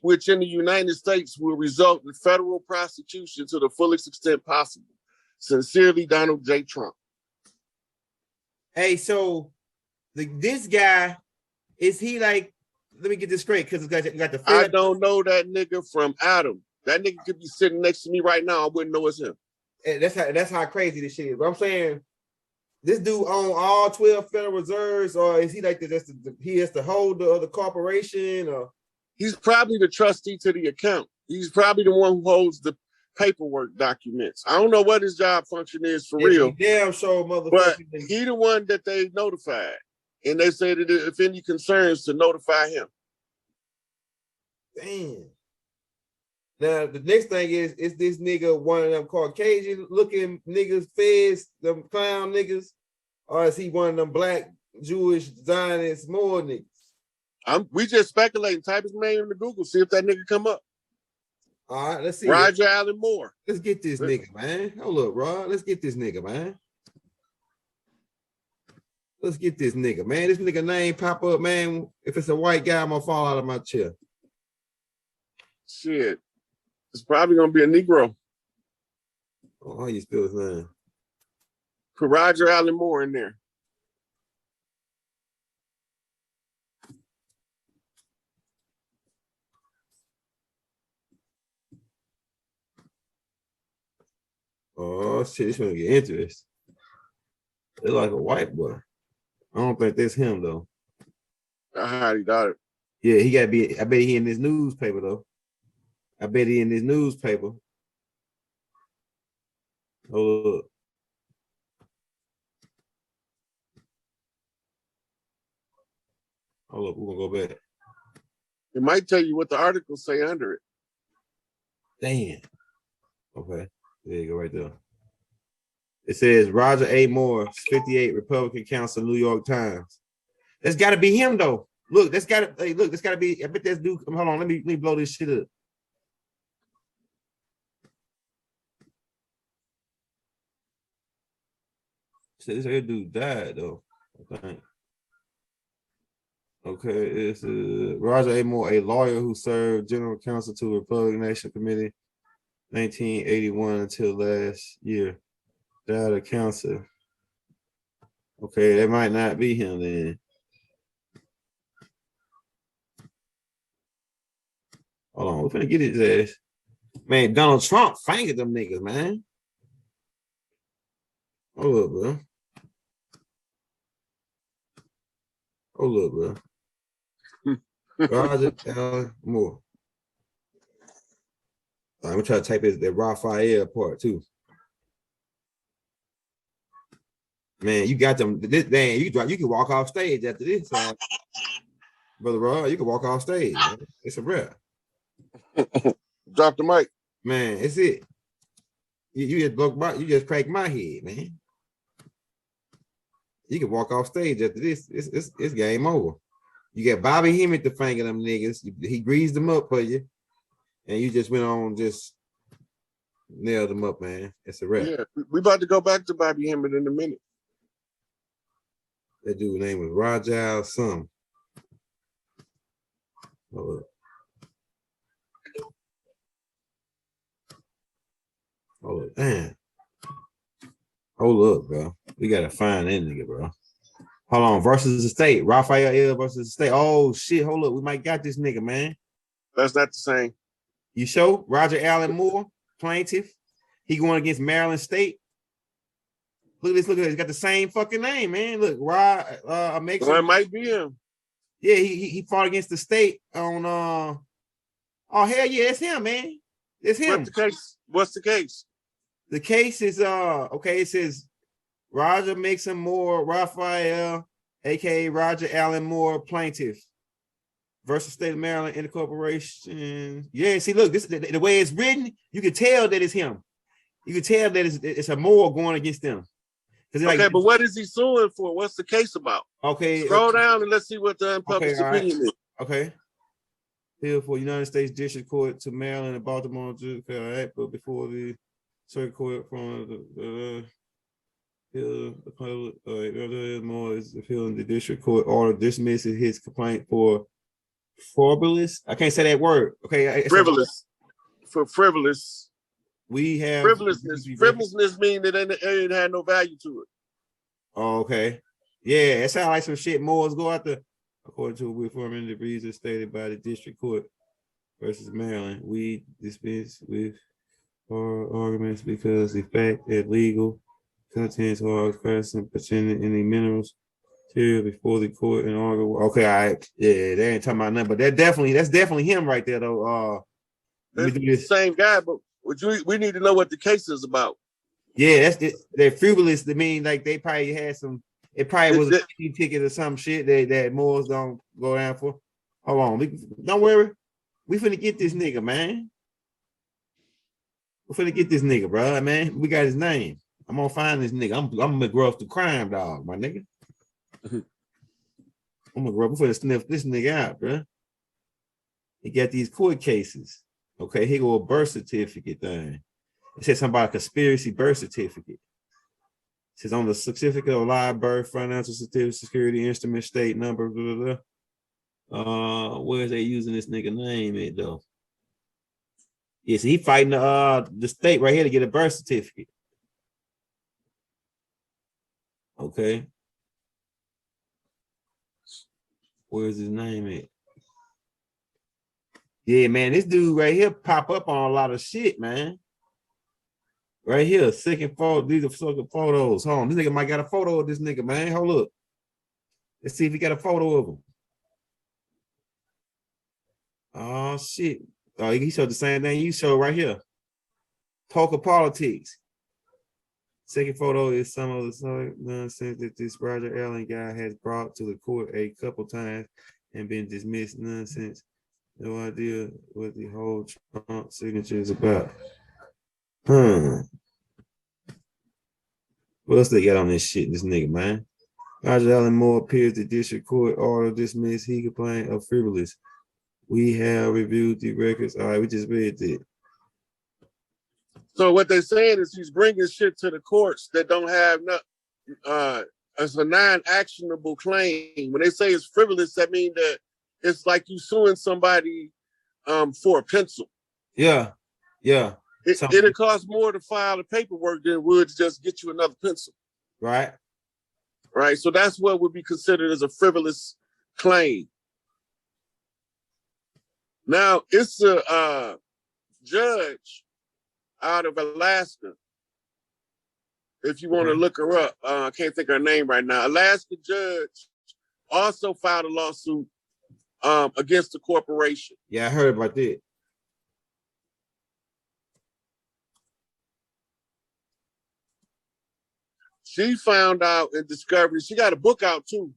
which in the United States will result in federal prosecution to the fullest extent possible. Sincerely, Donald J. Trump. Hey, so this guy, is he like, let me get this straight, because you got the I don't know that nigga from Adam. That nigga could be sitting next to me right now. I wouldn't know it's him. That's how crazy this shit is. But I'm saying, this dude own all 12 Federal Reserves, or is he like he is the holder of the corporation, or? He's probably the trustee to the account. He's probably the one who holds the paperwork documents. I don't know what his job function is for real. Damn sure, motherfucker. But he the one that they notified. And they say that if any concerns, to notify him. Damn. Now, the next thing is this nigga one of them Caucasian looking niggas, feds, them clown niggas, or is he one of them black Jewish Zionist more niggas? We just speculating. Type his name into Google, see if that nigga come up. All right, let's see. Roger Allen Moore. Let's get this nigga, man. Hold up, Rod. Let's get this nigga, man. Let's get this nigga, man. This nigga name pop up, man. If it's a white guy, I'm gonna fall out of my chair. Shit. It's probably gonna be a Negro. Oh, how you spell his name? Put Roger Allen Moore in there. Oh shit, this gonna get interesting. It's like a white boy. I don't think that's him though. I highly doubt it. Yeah, he gotta be. I bet he in this newspaper though. I bet he in this newspaper. Hold up. Hold up, we're gonna go back. It might tell you what the articles say under it. Damn. Okay, there you go, right there. It says Roger A. Moore, 58, Republican Counsel, New York Times. That's got to be him though. Look, that's got to. Hey, look, that's got to be. I bet that's dude. Hold on, let me blow this shit up. So this dude died though, I think. Okay, it's Roger A. Moore, a lawyer who served general counsel to the Republican National Committee 1981 until last year. Died of cancer. Okay, that might not be him then. Hold on, we're gonna get his ass. Man, Donald Trump fingered them niggas, man. Hold up, bro. Hold up, bro. Roger Allen Moore. I'm gonna try to type that Raphael part too. Man, you got them. This man, you can walk off stage after this, brother Rod. You can walk off stage. Man. It's a rap. Drop the mic, man. It's it. You just broke my. You just cracked my head, man. You can walk off stage after this. It's game over. You got Bobby Hemmett to finger them niggas. He greased them up for you, and you just went on just nailed them up, man. It's a wrap. Yeah, we about to go back to Bobby Hemmett in a minute. That dude's name was Roger some. Hold up. Hold up, damn. Hold up, bro. We gotta find that nigga, bro. Hold on, versus the state. Raphael versus the state. Oh shit, hold up. We might got this nigga, man. That's not the same. You show Roger Allen Moore, plaintiff. He going against Maryland State. Look at this, look at this. He's got the same fucking name, man. Look, Rod makes it might be him. Yeah, he fought against the state on oh hell yeah, it's him, man. It's him. What's the case? What's the case? The case is okay, it says Roger Mixon Moore, Raphael, aka Roger Allen Moore, plaintiff versus State of Maryland Incorporation. Yeah, see, look, this the way it's written, you can tell that it's him. You can tell that it's a Moore going against them. Okay, like, but what is he suing for? What's the case about? Okay, scroll down and let's see what the unpublished opinion is. Okay. Appeal for United States District Court to Maryland and Baltimore. Okay, all right, but before the circuit court from the public, Moore is appealing the district court order dismissing his complaint for Frivolous. I can't say that word. Okay. Frivolous. For frivolous. We have Frivolousness. Frivolousness means that it ain't had no value to it. Oh, okay. Yeah, it sounds like some shit Moors go after. According to a reforming the reasons stated by the district court versus Maryland, we dispense with our arguments because the fact that legal contents are present presented in the minerals material before the court and argue. Okay, all right. Yeah, they ain't talking about nothing, but that's definitely him right there though. That's the same guy, but we need to know what the case is about. Yeah, that's it. They're frivolous. I mean, like they probably had some. It probably was a ticket or some shit that Moors don't go down for. Hold on, don't worry. We finna get this nigga, man. We finna get this nigga, bro, man. We got his name. I'm gonna find this nigga. I'm gonna grow up the crime dog, my nigga. I'm gonna grow up. We finna sniff this nigga out, bro. He got these court cases. Okay, here go a birth certificate thing. It says something about a conspiracy birth certificate. It says on the certificate of live birth, financial certificate, security instrument, state number, blah, blah, blah. Where is they using this nigga name at though? Yes, he fighting the state right here to get a birth certificate. Okay. Where's his name at? Yeah, man, this dude right here pop up on a lot of shit, man. Right here, second photo. These are second photos. Hold on, this nigga might got a photo of this nigga, man. Hold up. Let's see if he got a photo of him. Oh shit. Oh, he showed the same thing you showed right here. Poker politics. Second photo is some of the nonsense that this Roger Allen guy has brought to the court a couple times and been dismissed. Nonsense. No idea what the whole Trump signature is about. What else they got on this shit, this nigga, man? Roger Allen Moore appears the district court order dismissed. He complained of frivolous. We have reviewed the records. All right, we just read it. So what they're saying is he's bringing shit to the courts that don't have as a non-actionable claim. When they say it's frivolous, that means that it's like you suing somebody for a pencil. Yeah. It'll cost more to file the paperwork than it would to just get you another pencil. Right. So that's what would be considered as a frivolous claim. Now, it's a judge out of Alaska. If you want to look her up, I can't think of her name right now. Alaska judge also filed a lawsuit against the corporation. Yeah, I heard about that. She found out in discovery. She got a book out too.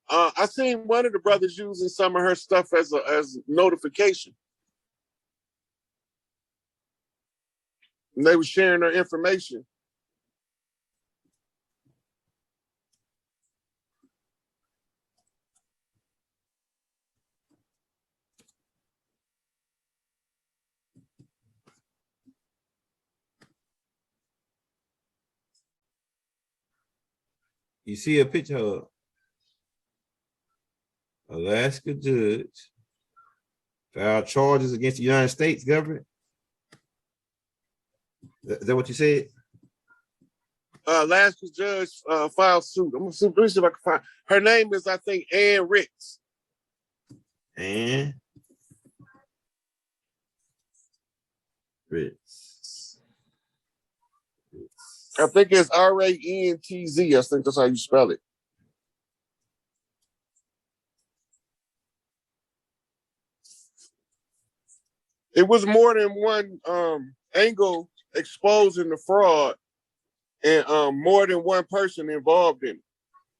I seen one of the brothers using some of her stuff as notification. And they were sharing her information. You see a picture of Alaska judge filed charges against the United States government. Is that what you said? Alaska judge filed suit. Let me see if I can find. Her name is, I think, Ann Ritz. Ann Ritz. I think it's R-A-N-T-Z. I think that's how you spell it. It was more than one angle exposing the fraud, and more than one person involved in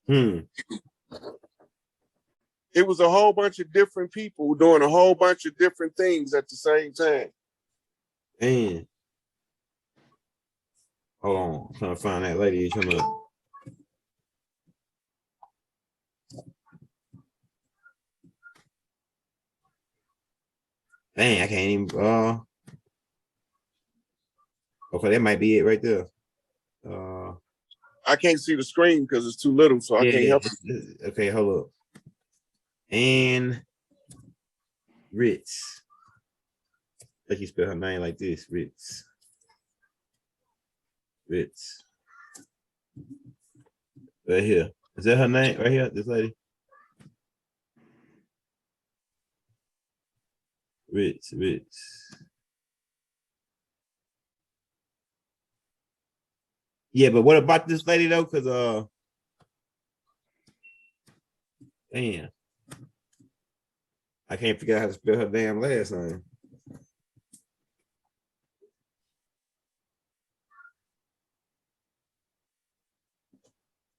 it. It was a whole bunch of different people doing a whole bunch of different things at the same time. And hold on, I'm trying to find that lady. Dang, I can't even. Okay, that might be it right there. I can't see the screen because it's too little, so I can't help it. Okay, hold up. And Ritz. I think you spell her name like this, Ritz. Ritz. Right here. Is that her name? Right here, this lady? Ritz. Yeah, but what about this lady though? Cause damn. I can't figure out how to spell her damn last name.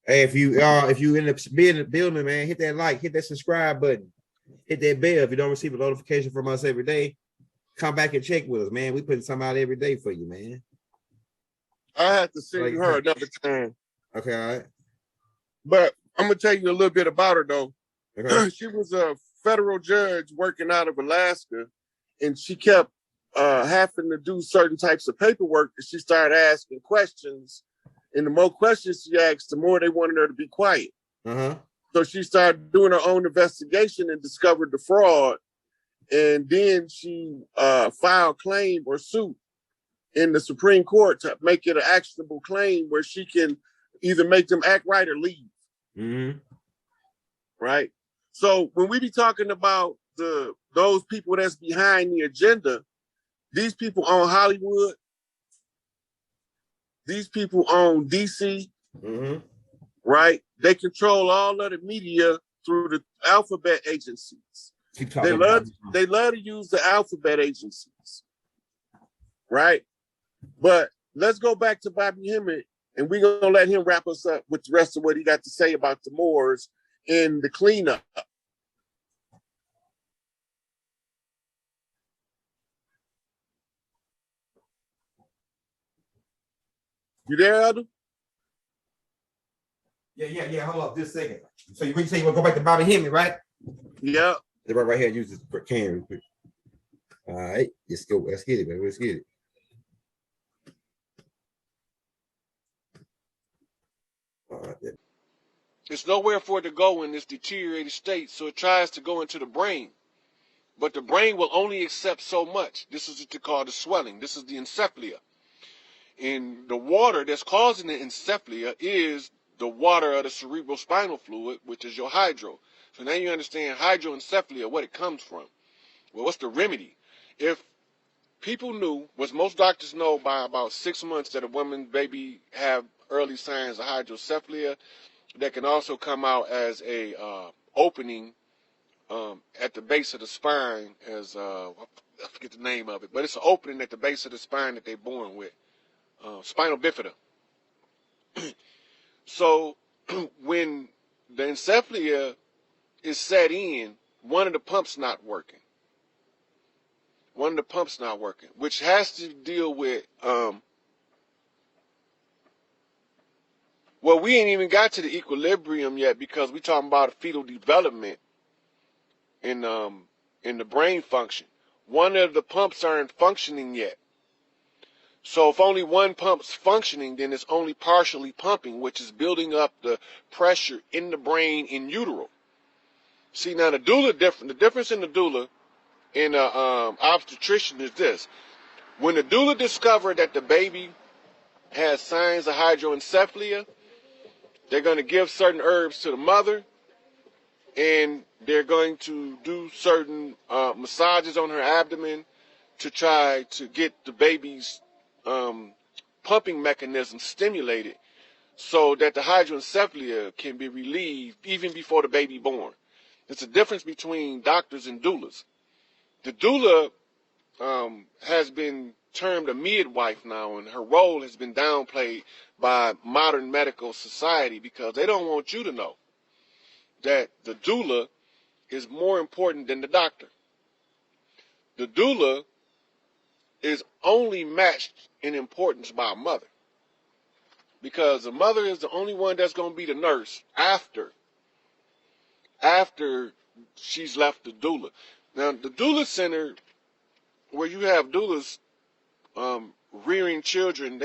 Hey, if you end up being in the building, man, hit that like, hit that subscribe button, hit that bell. If you don't receive a notification from us every day, come back and check with us, man. We putting something out every day for you, man. I had to send her another time. Okay, all right. But I'm gonna tell you a little bit about her though. Okay. She was a federal judge working out of Alaska, and she kept having to do certain types of paperwork. And she started asking questions, and the more questions she asked, the more they wanted her to be quiet. So she started doing her own investigation and discovered the fraud. And then she filed claim or suit in the Supreme Court to make it an actionable claim where she can either make them act right or leave. Right? So when we be talking about those people that's behind the agenda, these people own Hollywood. These people own DC. Right? They control all of the media through the alphabet agencies. They love to use the alphabet agencies. Right? But let's go back to Bobby Hemmett, and we're going to let him wrap us up with the rest of what he got to say about the Moors in the cleanup. You there, Elder? Yeah. Hold up just a second. So you say you want to go back to Bobby Hemmett, right? Yeah. Right here, use this can real quick. All right, let's go. Let's get it, man. Let's get it. All right. It's nowhere for it to go in this deteriorated state, so it tries to go into the brain. But the brain will only accept so much. This is what they call the swelling. This is the encephalia. And the water that's causing the encephalia is the water of the cerebrospinal fluid, which is your hydro. So now you understand hydroencephalia, what it comes from. Well, what's the remedy? If people knew, what most doctors know by about 6 months, that a woman's baby have early signs of hydrocephalia, that can also come out as a opening at the base of the spine, as I forget the name of it, but it's an opening at the base of the spine that they're born with, spinal bifida. So when the encephalia is set in, one of the pumps not working. Which has to deal with, well, we ain't even got to the equilibrium yet, because we talking about fetal development in the brain function. One of the pumps aren't functioning yet. So if only one pump's functioning, then it's only partially pumping, which is building up the pressure in the brain in utero. See, now the doula different. The difference in the doula and obstetrician is this: when the doula discovered that the baby has signs of hydroencephalia, they're going to give certain herbs to the mother, and they're going to do certain massages on her abdomen to try to get the baby's pumping mechanism stimulated, so that the hydroencephalia can be relieved even before the baby born. There's a difference between doctors and doulas. The doula has been termed a midwife now, and her role has been downplayed by modern medical society, because they don't want you to know that the doula is more important than the doctor. The doula is only matched in importance by a mother, because the mother is the only one that's going to be the nurse after she's left the doula. Now, the doula center, where you have doulas rearing children,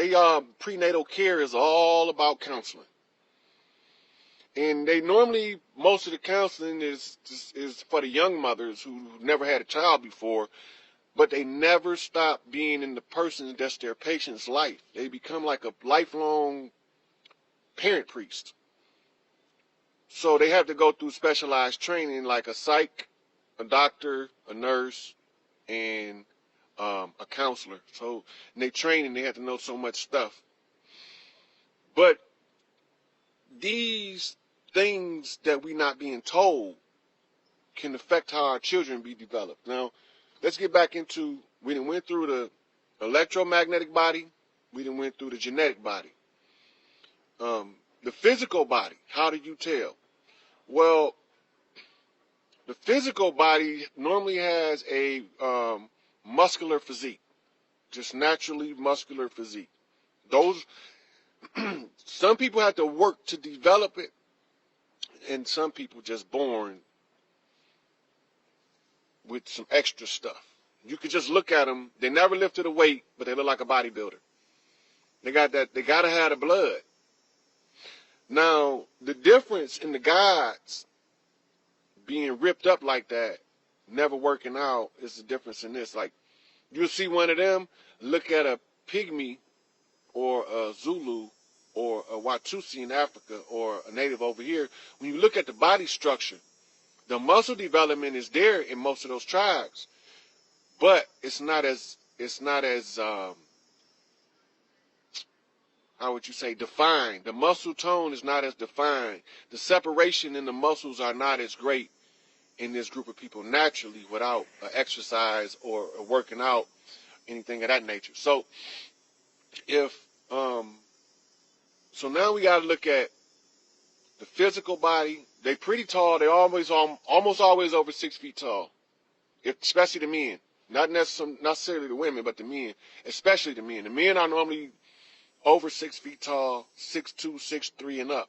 prenatal care is all about counseling. And they normally, most of the counseling is for the young mothers who never had a child before, but they never stop being in the person that's their patient's life. They become like a lifelong parent priest. So they have to go through specialized training like a psych, a doctor, a nurse, and a counselor. So in their training, they have to know so much stuff. But these things that we're not being told can affect how our children be developed. Now, let's get back into, we done went through the electromagnetic body, we done went through the genetic body. The physical body, how do you tell? Well, the physical body normally has a muscular physique, just naturally muscular physique. Those, some people have to work to develop it, and some people just born with some extra stuff. You could just look at them. They never lifted a weight, but they look like a bodybuilder. They got that. They gotta have the blood. Now, the difference in the gods being ripped up like that, never working out, is the difference in this. Like, you'll see one of them, look at a pygmy or a Zulu or a Watusi in Africa or a native over here. When you look at the body structure, the muscle development is there in most of those tribes, but it's not as how would you say, defined. The muscle tone is not as defined. The separation in the muscles are not as great in this group of people naturally without exercise or working out, anything of that nature. So so now we got to look at the physical body. They pretty tall. They almost always over 6 feet tall, especially the men. Not necessarily the women, but the men, especially the men. The men are normally over 6 feet tall, 6'2", 6'3", and up.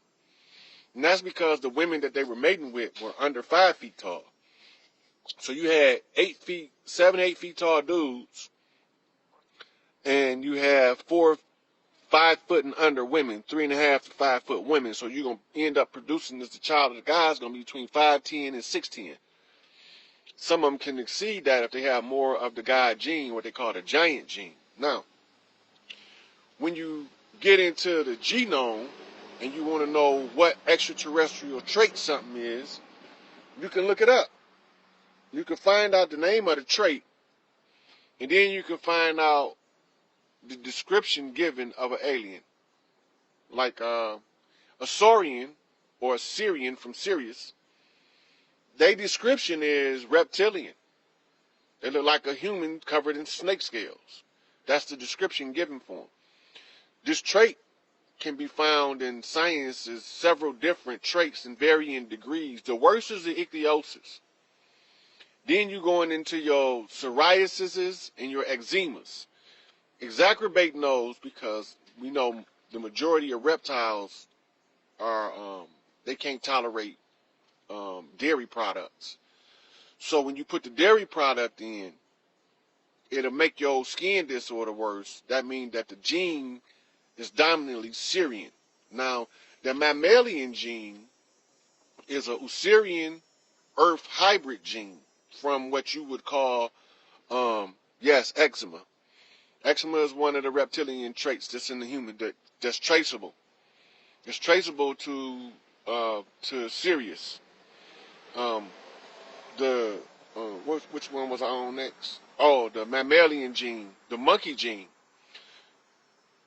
And that's because the women that they were mating with were under 5 feet tall. So you had 7, 8 feet tall dudes, and you have 4, 5 foot and under women, 3.5 to 5 foot women. So you're going to end up producing, as the child of the guy is going to be between 5'10" and 6'10". Some of them can exceed that if they have more of the guy gene, what they call the giant gene. Now, when you get into the genome and you want to know what extraterrestrial trait something is, you can look it up. You can find out the name of the trait, and then you can find out the description given of an alien. Like a Saurian or a Syrian from Sirius, their description is reptilian. They look like a human covered in snake scales. That's the description given for them. This trait can be found in science as several different traits in varying degrees. The worst is the ichthyosis. Then you're going into your psoriasis and your eczemas. Exacerbating those because we know the majority of reptiles are, they can't tolerate dairy products. So when you put the dairy product in, it'll make your skin disorder worse. That means that the gene is dominantly Syrian. Now, the mammalian gene is a Usurian Earth hybrid gene from what you would call, eczema. Eczema is one of the reptilian traits that's in the human that's traceable. It's traceable to Sirius. Which one was I on next? Oh, the mammalian gene, the monkey gene.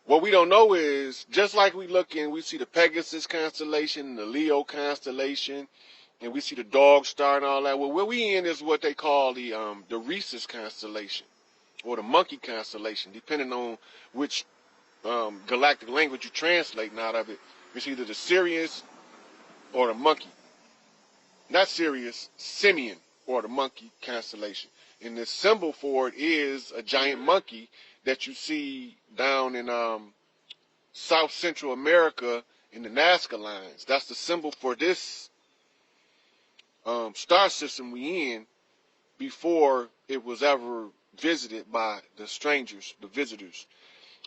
What we don't know is, just like we see the Pegasus constellation, the Leo constellation, and we see the dog star and all that. Well, where we in is what they call the Rhesus constellation, or the monkey constellation, depending on which galactic language you're translating out of it. It's either the Sirius or the monkey. Not Sirius, Simeon, or the monkey constellation. And the symbol for it is a giant monkey that you see down in South Central America in the Nazca lines. That's the symbol for this star system we in before it was ever visited by the strangers, the visitors.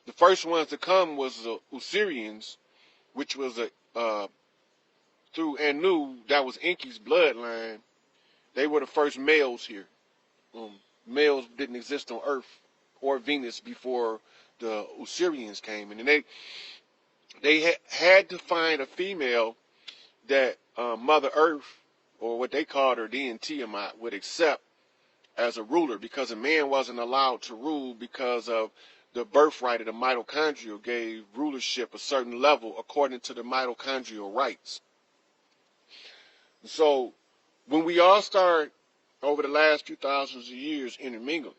The first ones to come was the Usurians, which was through and knew that was Enki's bloodline. They were the first males here. Males didn't exist on Earth or Venus before the Osirians came, and they had to find a female that Mother Earth, or what they called her then Tiamat, would accept as a ruler, because a man wasn't allowed to rule because of the birthright of the mitochondrial gave rulership a certain level according to the mitochondrial rights. So when we all start over the last few thousands of years intermingling,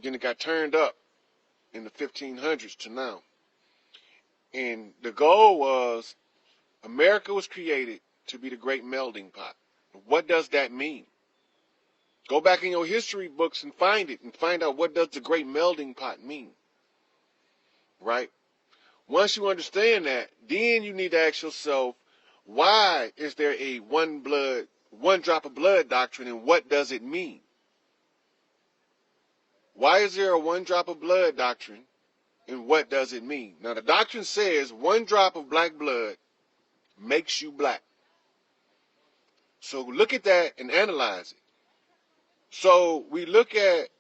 then it got turned up in the 1500s to now. And the goal was America was created to be the great melding pot. What does that mean? Go back in your history books and find it and find out what does the great melding pot mean. Right? Once you understand that, then you need to ask yourself, why is there a one drop of blood doctrine, and what does it mean? Why is there a one drop of blood doctrine, and what does it mean? Now, the doctrine says one drop of black blood makes you black. So look at that and analyze it. So we look at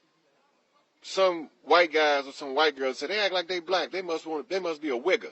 some white guys or some white girls and say they act like they black. They must be a wigger.